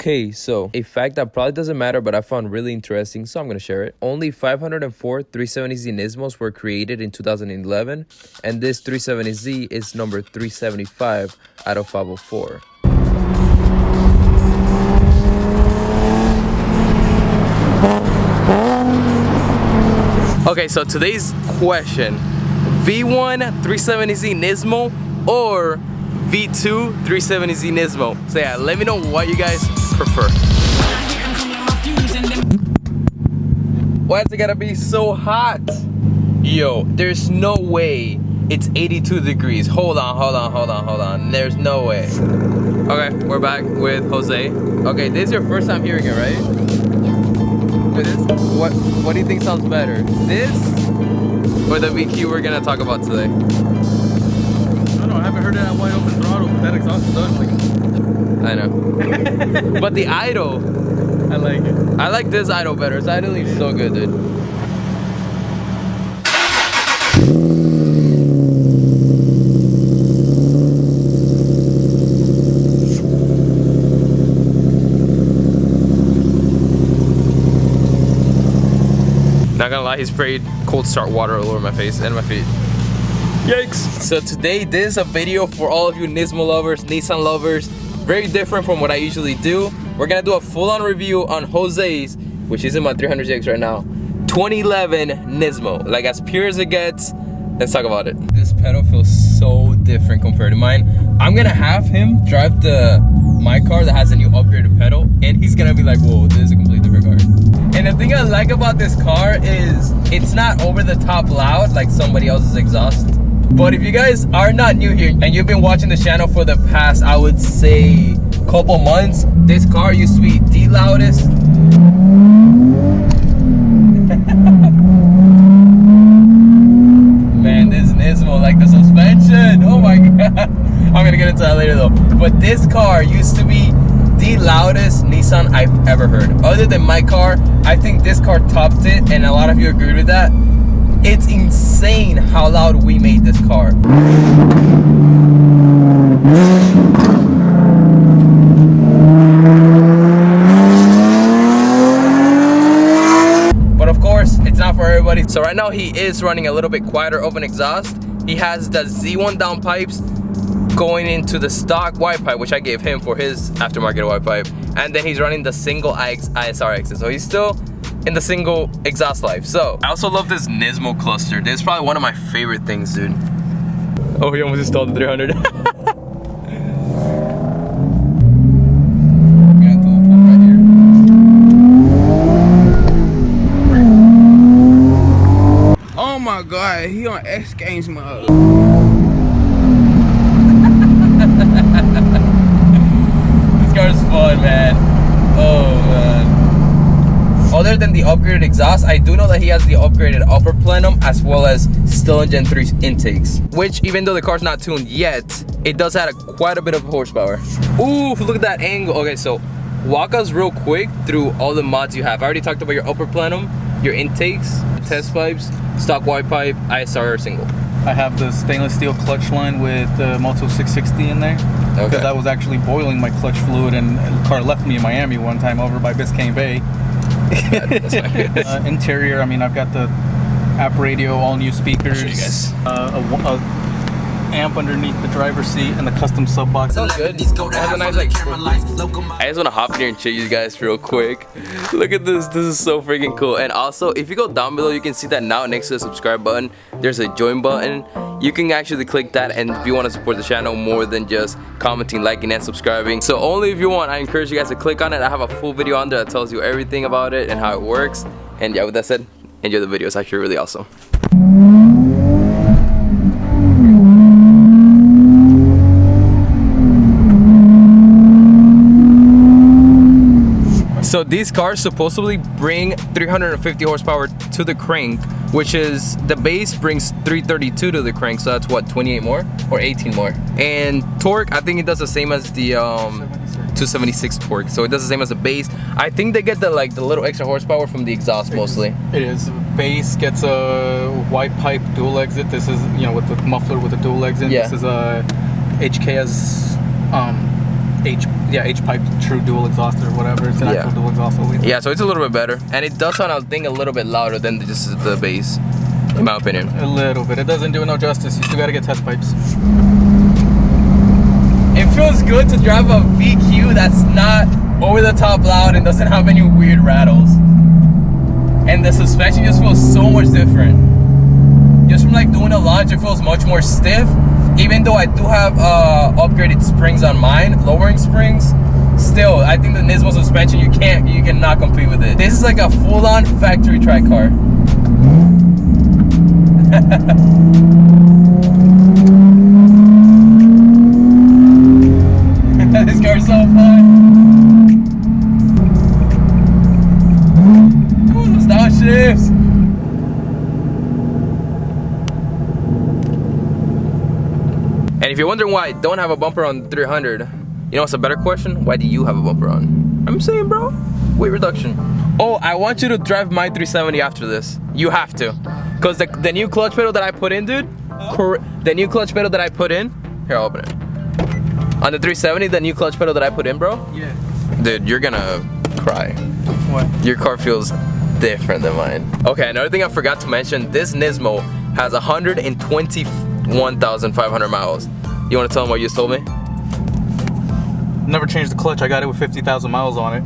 Okay, so a fact that probably doesn't matter, but I found really interesting, so I'm going to share it. Only 504 370Z Nismos were created in 2011, and this 370Z is number 375 out of 504. Okay, so today's question, V1 370Z Nismo or V2 370Z Nismo? So yeah, let me know what you guys prefer. Why is it gotta be so hot? Yo, there's no way it's 82 degrees. Hold on. There's no way. Okay, we're back with Jose. Okay, this is your first time hearing it, right? Look at this. What do you think sounds better? This or the VQ we're gonna talk about today? I haven't heard it at wide open throttle, but that exhaust does like it. I know. But the idle, I like it. I like this idle better. It's idling so good, dude. Not gonna lie, he sprayed cold start water all over my face and my feet. Yikes! So today, this is a video for all of you Nismo lovers, Nissan lovers. Very different from what I usually do. We're gonna do a full-on review on Jose's, which is in my 300ZX right now, 2011 Nismo. Like as pure as it gets. Let's talk about it. This pedal feels so different compared to mine. I'm gonna have him drive my car that has a new upgraded pedal, and he's gonna be like, whoa, this is a completely different car. And the thing I like about this car is it's not over the top loud like somebody else's exhaust. But if you guys are not new here and you've been watching the channel for the past, I would say, couple months, this car used to be the loudest. Man, this Nismo, like the suspension, oh my god. I'm gonna get into that later though. But this car used to be the loudest Nissan I've ever heard. Other than my car, I think this car topped it, and a lot of you agreed with that. It's insane how loud we made this car. But of course, it's not for everybody. So right now he is running a little bit quieter of an exhaust. He has the Z1 down pipes going into the stock wide pipe, which I gave him for his aftermarket wide pipe. And then he's running the single ISR exit. So he's still in the single exhaust life. So I also love this Nismo cluster. This is probably one of my favorite things, dude. Oh, he almost installed the 300. Oh my god, he on X Games mode. This car's fun, man. Oh man. Other than the upgraded exhaust, I do know that he has the upgraded upper plenum as well as still in Gen 3 intakes, which even though the car's not tuned yet, it does have quite a bit of horsepower. Ooh, look at that angle. Okay, so walk us real quick through all the mods you have. I already talked about your upper plenum, your intakes, test pipes, stock wide pipe, ISR single. I have the stainless steel clutch line with the Moto 660 in there. Okay. Because I was actually boiling my clutch fluid, and the car left me in Miami one time over by Biscayne Bay. That's not good. Interior, I mean, I've got the app radio, all new speakers, I'll show you guys. a amp underneath the driver's seat, and the custom sub box. Sounds good. It has a nice like. I just want to hop in here and show you guys real quick. Look at this. This is so freaking cool. And also, if you go down below, you can see that now next to the subscribe button, there's a join button. You can actually click that, and if you want to support the channel more than just commenting, liking, and subscribing. So only if you want, I encourage you guys to click on it. I have a full video on there that tells you everything about it and how it works. And yeah, with that said, enjoy the video. It's actually really awesome. So these cars supposedly bring 350 horsepower to the crank, which is, the base brings 332 to the crank, so that's what, 28 more or 18 more. And torque, I think it does the same as the 276 torque, so it does the same as the base. I think they get the little extra horsepower from the exhaust mostly. It is. Base gets a wide pipe dual exit. This is, you know, with the muffler with the dual exit. Yeah. This is a HK has H-pipe true dual exhaust or whatever. It's an actual dual exhaust always. Yeah, so it's a little bit better, and it does sound, I think, a little bit louder than just the bass, in my opinion. A little bit. It doesn't do it no justice. You still gotta get test pipes. It feels good to drive a VQ that's not over the top loud and doesn't have any weird rattles. And the suspension just feels so much different. Just from like doing a launch, it feels much more stiff. Even though I do have upgraded springs on mine, lowering springs, still I think the Nismo suspension, you cannot compete with it. This is like a full-on factory track car. This car's so fun. Ooh, those downshifts. And if you're wondering why I don't have a bumper on 300, you know what's a better question? Why do you have a bumper on? I'm saying, bro, weight reduction. Oh, I want you to drive my 370 after this. You have to. Because the new clutch pedal that I put in, dude, the new clutch pedal that I put in, here, I'll open it. On the 370, the new clutch pedal that I put in, bro? Yeah. Dude, you're gonna cry. What? Your car feels different than mine. Okay, another thing I forgot to mention, this Nismo has 121,500 miles. You wanna tell them what you just told me? Never changed the clutch. I got it with 50,000 miles on it.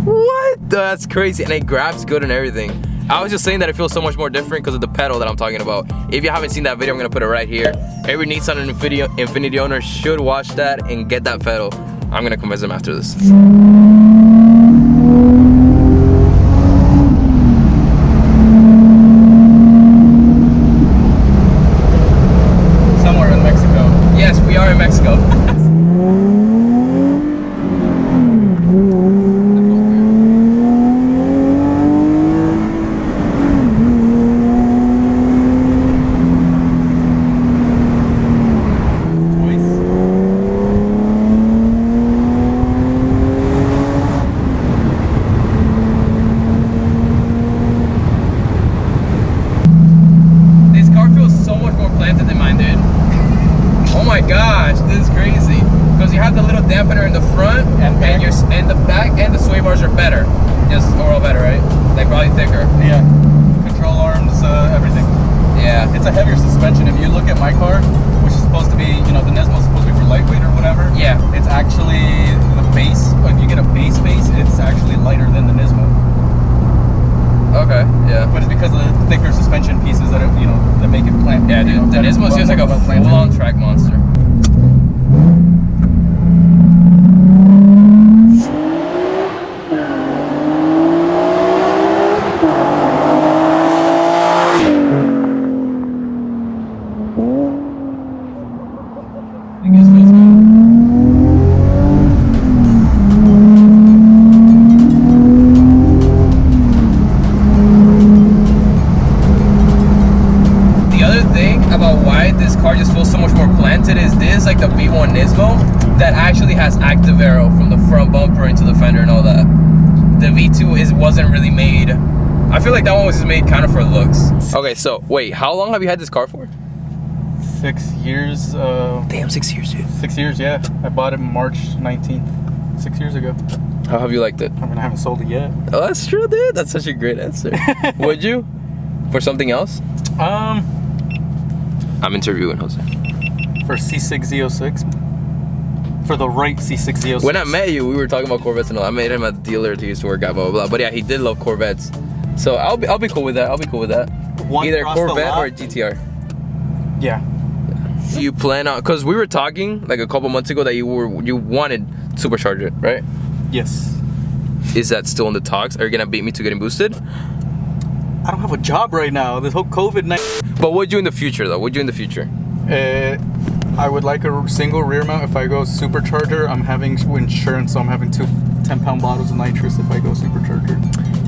What? That's crazy, and it grabs good and everything. I was just saying that it feels so much more different because of the pedal that I'm talking about. If you haven't seen that video, I'm gonna put it right here. Every Nissan and Infiniti owner should watch that and get that pedal. I'm gonna convince them after this. Somewhere in Mexico. Yes, we are in Mexico. Gosh, this is crazy. Because you have the little dampener in the front and you're in the back, and the sway bars are better. Just overall better, right? Like probably thicker. Yeah. Control arms, everything. Yeah. It's a heavier suspension. If you look at my car, which is supposed to be, you know, the Nismo is supposed to be for lightweight or whatever. Yeah. It's actually the base. If you get a base, it's actually lighter than the Nismo. Okay, yeah. But it's because of the thicker suspension pieces that are, you know, that make it plant. Yeah, dude. The Nismo is just like a full-on track monster. Like the V1 Nismo that actually has active aero from the front bumper into the fender and all that. The V2 wasn't really made. I feel like that one was just made kind of for looks. Okay, so wait, how long have you had this car for? 6 years. Damn, 6 years, dude. 6 years, yeah. I bought it March 19th, 6 years ago. How have you liked it? I mean, I haven't sold it yet. Oh, that's true, dude. That's such a great answer. Would you? For something else? I'm interviewing Jose. For C6Z06. For the right C6Z06. When I met you, we were talking about Corvettes and all. I made him a dealer he used to work at, blah, blah, blah. But yeah, he did love Corvettes. So I'll be cool with that. I'll be cool with that. Either Corvette or a GTR. Yeah. You plan on, because we were talking like a couple months ago that you wanted supercharger, right? Yes. Is that still in the talks? Are you gonna beat me to getting boosted? I don't have a job right now. This whole COVID-19. But what would you in the future though? What would you in the future? I would like a single rear mount. If I go supercharger, I'm having insurance, so I'm having 2 10-pound bottles of nitrous if I go supercharger.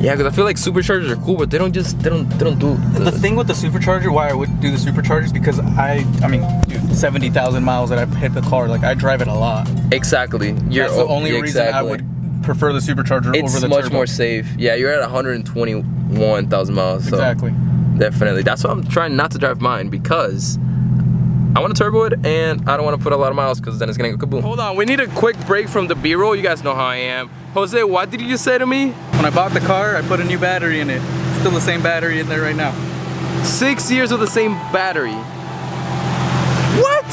Yeah, because I feel like superchargers are cool, but they don't do. The thing with the supercharger, why I would do the supercharger is because I mean, dude, 70,000 miles that I've hit the car. Like I drive it a lot. Exactly. That's the only reason I would prefer the supercharger over the turbo. It's much more safe. Yeah, you're at 121,000 miles. So exactly. Definitely. That's why I'm trying not to drive mine, because I want to turbo it, and I don't want to put a lot of miles because then it's gonna go kaboom. Hold on, we need a quick break from the B-roll. You guys know how I am. Jose, what did you just say to me? When I bought the car, I put a new battery in it. Still the same battery in there right now. 6 years with the same battery. What?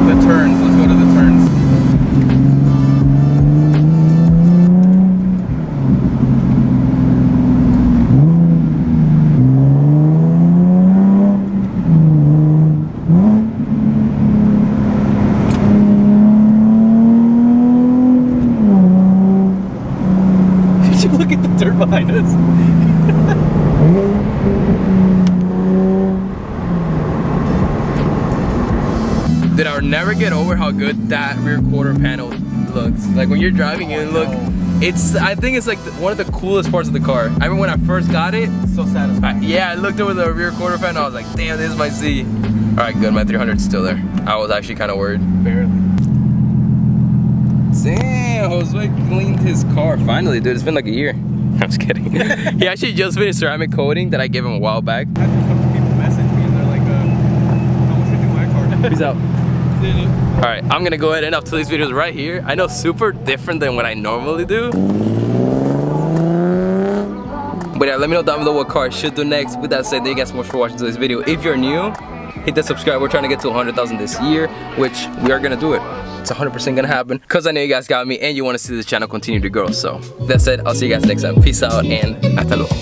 The turns, let's go to the turns. Look at the dirt behind us. Dude, I'll never get over how good that rear quarter panel looks. Like when you're driving it, I think it's like one of the coolest parts of the car. I remember when I first got it, So satisfying. yeah, I looked over the rear quarter panel, I was like, damn, this is my Z. All right, good, my 300's still there. I was actually kind of worried. Barely. Damn, Jose cleaned his car. Finally, dude, it's been like a year. I'm just kidding. He actually just finished ceramic coating that I gave him a while back. I had a couple people message me and they're like, how much did you do my car? Peace out. Alright, I'm gonna go ahead and end up today's videos right here. I know super different than what I normally do. But yeah, let me know down below what car I should do next. With that said, thank you guys so much for watching today's video. If you're new, hit that subscribe. We're trying to get to 100,000 this year, which we are gonna do it. It's 100% gonna happen because I know you guys got me and you want to see this channel continue to grow. So that said, I'll see you guys next time. Peace out and hasta luego.